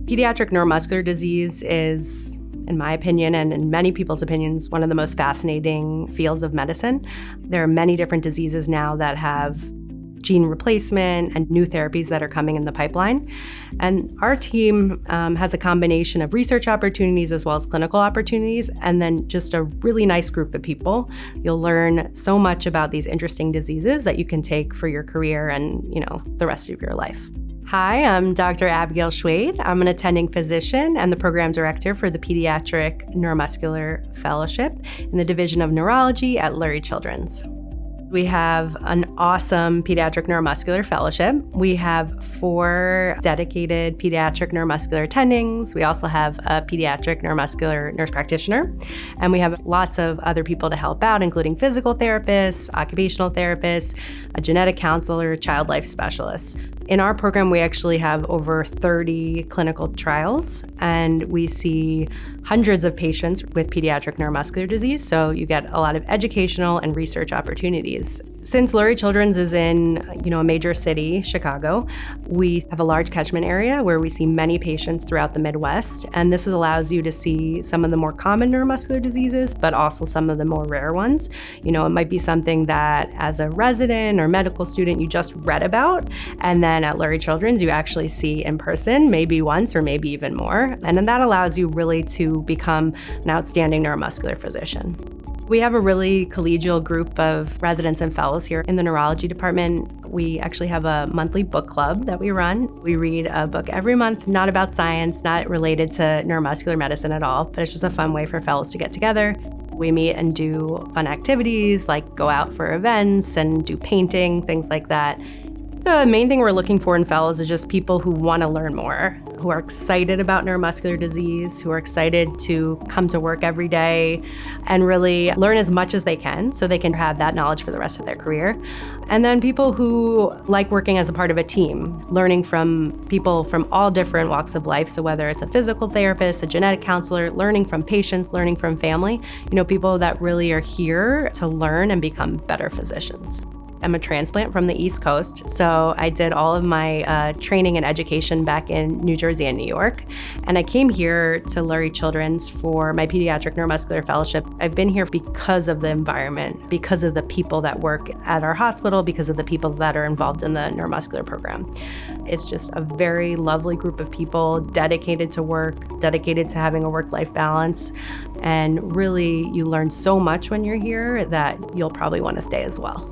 Pediatric neuromuscular disease is, in my opinion, and in many people's opinions, one of the most fascinating fields of medicine. There are many different diseases now that have gene replacement and new therapies that are coming in the pipeline. And our team has a combination of research opportunities as well as clinical opportunities, and then just a really nice group of people. You'll learn so much about these interesting diseases that you can take for your career and, the rest of your life. Hi, I'm Dr. Abigail Schwade. I'm an attending physician and the program director for the Pediatric Neuromuscular Fellowship in the Division of Neurology at Lurie Children's. We have an awesome Pediatric Neuromuscular Fellowship. We have 4 dedicated pediatric neuromuscular attendings. We also have a pediatric neuromuscular nurse practitioner. And we have lots of other people to help out, including physical therapists, occupational therapists, a genetic counselor, child life specialists. In our program, we actually have over 30 clinical trials, and we see hundreds of patients with pediatric neuromuscular disease, so you get a lot of educational and research opportunities. Since Lurie Children's is in, a major city, Chicago, we have a large catchment area where we see many patients throughout the Midwest, and this allows you to see some of the more common neuromuscular diseases, but also some of the more rare ones. It might be something that as a resident or medical student you just read about, and then at Lurie Children's you actually see in person, maybe once or maybe even more, and then that allows you really to become an outstanding neuromuscular physician. We have a really collegial group of residents and fellows here in the neurology department. We actually have a monthly book club that we run. We read a book every month, not about science, not related to neuromuscular medicine at all, but it's just a fun way for fellows to get together. We meet and do fun activities like go out for events and do painting, things like that. The main thing we're looking for in fellows is just people who want to learn more, who are excited about neuromuscular disease, who are excited to come to work every day and really learn as much as they can so they can have that knowledge for the rest of their career. And then people who like working as a part of a team, learning from people from all different walks of life. So whether it's a physical therapist, a genetic counselor, learning from patients, learning from family, people that really are here to learn and become better physicians. I'm a transplant from the East Coast, so I did all of my training and education back in New Jersey and New York, and I came here to Lurie Children's for my Pediatric Neuromuscular Fellowship. I've been here because of the environment, because of the people that work at our hospital, because of the people that are involved in the neuromuscular program. It's just a very lovely group of people dedicated to work, dedicated to having a work-life balance, and really you learn so much when you're here that you'll probably want to stay as well.